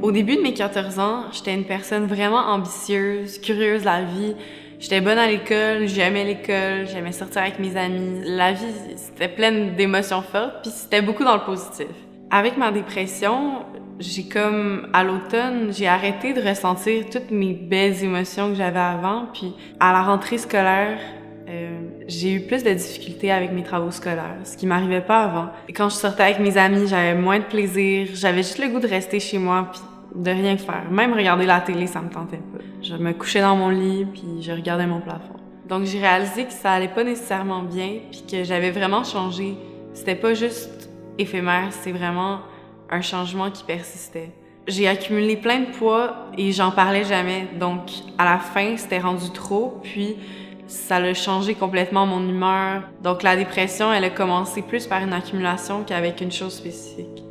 Au début de mes 14 ans, j'étais une personne vraiment ambitieuse, curieuse de la vie. J'étais bonne à l'école, j'aimais l'école, j'aimais sortir avec mes amis. La vie, c'était pleine d'émotions fortes, puis c'était beaucoup dans le positif. Avec ma dépression, à l'automne, j'ai arrêté de ressentir toutes mes belles émotions que j'avais avant, puis à la rentrée scolaire, j'ai eu plus de difficultés avec mes travaux scolaires, ce qui m'arrivait pas avant. Et quand je sortais avec mes amis, j'avais moins de plaisir, j'avais juste le goût de rester chez moi puis de rien faire. Même regarder la télé, ça me tentait pas. Je me couchais dans mon lit puis je regardais mon plafond. Donc j'ai réalisé que ça allait pas nécessairement bien puis que j'avais vraiment changé. C'était pas juste éphémère, c'est vraiment un changement qui persistait. J'ai accumulé plein de poids et j'en parlais jamais. Donc à la fin, c'était rendu trop puis ça a changé complètement mon humeur. Donc la dépression, elle a commencé plus par une accumulation qu'avec une chose spécifique.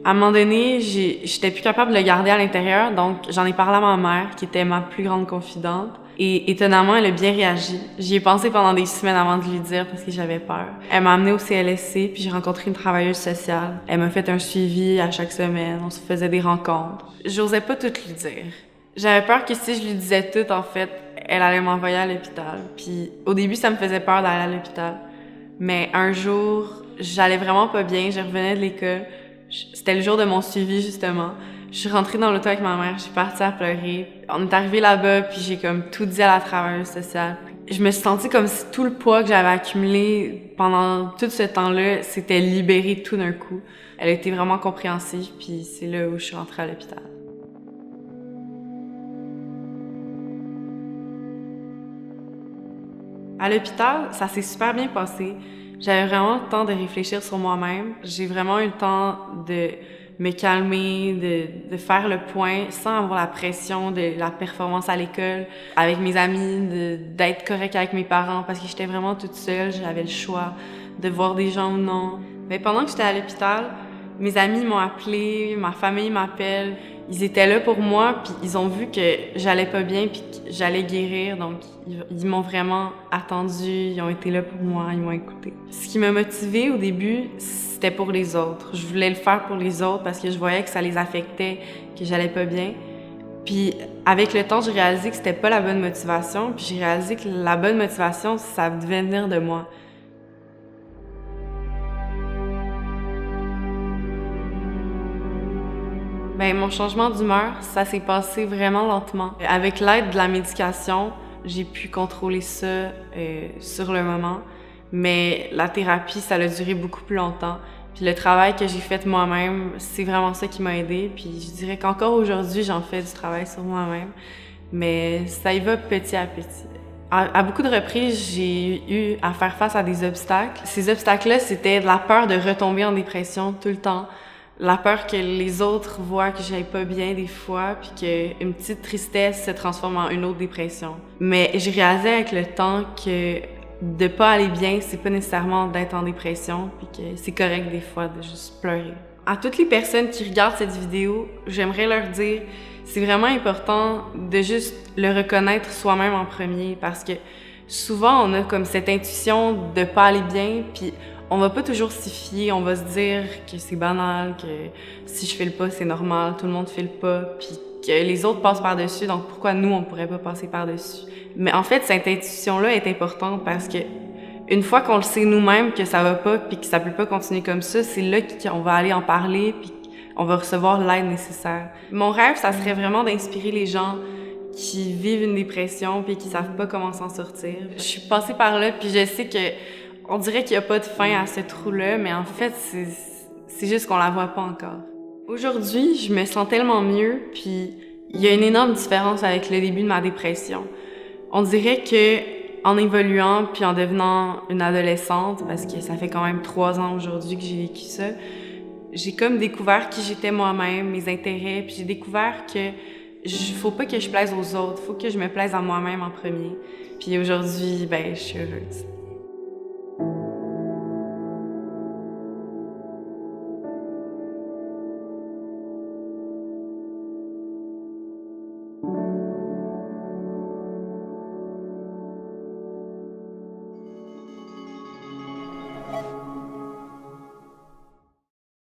À un moment donné, j'étais plus capable de le garder à l'intérieur, donc j'en ai parlé à ma mère, qui était ma plus grande confidente. Et étonnamment, elle a bien réagi. J'y ai pensé pendant des semaines avant de lui dire parce que j'avais peur. Elle m'a amenée au CLSC, puis j'ai rencontré une travailleuse sociale. Elle m'a fait un suivi à chaque semaine, on se faisait des rencontres. J'osais pas tout lui dire. J'avais peur que si je lui disais tout, en fait, elle allait m'envoyer à l'hôpital. Puis au début, ça me faisait peur d'aller à l'hôpital. Mais un jour, j'allais vraiment pas bien, je revenais de l'école. C'était le jour de mon suivi, justement. Je suis rentrée dans l'auto avec ma mère, j'ai parti à pleurer. On est arrivé là-bas, puis j'ai comme tout dit à la travailleuse sociale. Je me suis sentie comme si tout le poids que j'avais accumulé pendant tout ce temps-là s'était libéré tout d'un coup. Elle a été vraiment compréhensive, puis c'est là où je suis rentrée à l'hôpital. À l'hôpital, ça s'est super bien passé. J'avais vraiment le temps de réfléchir sur moi-même. J'ai vraiment eu le temps de me calmer, de faire le point sans avoir la pression de la performance à l'école, avec mes amis, d'être correcte avec mes parents parce que j'étais vraiment toute seule, j'avais le choix de voir des gens ou non. Mais pendant que j'étais à l'hôpital, mes amis m'ont appelé, ma famille m'appelle. Ils étaient là pour moi, puis ils ont vu que j'allais pas bien, puis que j'allais guérir. Donc, ils m'ont vraiment attendu, ils ont été là pour moi, ils m'ont écouté. Ce qui m'a motivée au début, c'était pour les autres. Je voulais le faire pour les autres parce que je voyais que ça les affectait, que j'allais pas bien. Puis, avec le temps, j'ai réalisé que c'était pas la bonne motivation, puis j'ai réalisé que la bonne motivation, ça devait venir de moi. Ben, mon changement d'humeur, ça s'est passé vraiment lentement. Avec l'aide de la médication, j'ai pu contrôler ça sur le moment, mais la thérapie, ça a duré beaucoup plus longtemps. Puis le travail que j'ai fait moi-même, c'est vraiment ça qui m'a aidée. Puis je dirais qu'encore aujourd'hui, j'en fais du travail sur moi-même, mais ça y va petit à petit. À beaucoup de reprises, j'ai eu à faire face à des obstacles. Ces obstacles-là, c'était de la peur de retomber en dépression tout le temps. La peur que les autres voient que j'aille pas bien des fois, puis qu'une petite tristesse se transforme en une autre dépression. Mais j'ai réalisé avec le temps que de pas aller bien, c'est pas nécessairement d'être en dépression, puis que c'est correct des fois de juste pleurer. À toutes les personnes qui regardent cette vidéo, j'aimerais leur dire, c'est vraiment important de juste le reconnaître soi-même en premier, parce que souvent on a comme cette intuition de pas aller bien, puis on va pas toujours s'y fier, on va se dire que c'est banal, que si je file pas, c'est normal, tout le monde file pas, puis que les autres passent par-dessus, donc pourquoi nous, on pourrait pas passer par-dessus? Mais en fait, cette intuition-là est importante parce que une fois qu'on le sait nous-mêmes que ça va pas, puis que ça peut pas continuer comme ça, c'est là qu'on va aller en parler, puis on va recevoir l'aide nécessaire. Mon rêve, ça serait vraiment d'inspirer les gens qui vivent une dépression puis qui savent pas comment s'en sortir. Je suis passée par là, puis je sais que on dirait qu'il n'y a pas de fin à ce trou-là, mais en fait, c'est juste qu'on la voit pas encore. Aujourd'hui, je me sens tellement mieux, puis il y a une énorme différence avec le début de ma dépression. On dirait que en évoluant puis en devenant une adolescente, parce que ça fait quand même 3 ans aujourd'hui que j'ai vécu ça, j'ai comme découvert qui j'étais moi-même, mes intérêts, puis j'ai découvert que faut pas que je plaise aux autres, faut que je me plaise à moi-même en premier. Puis aujourd'hui, ben, je suis heureuse.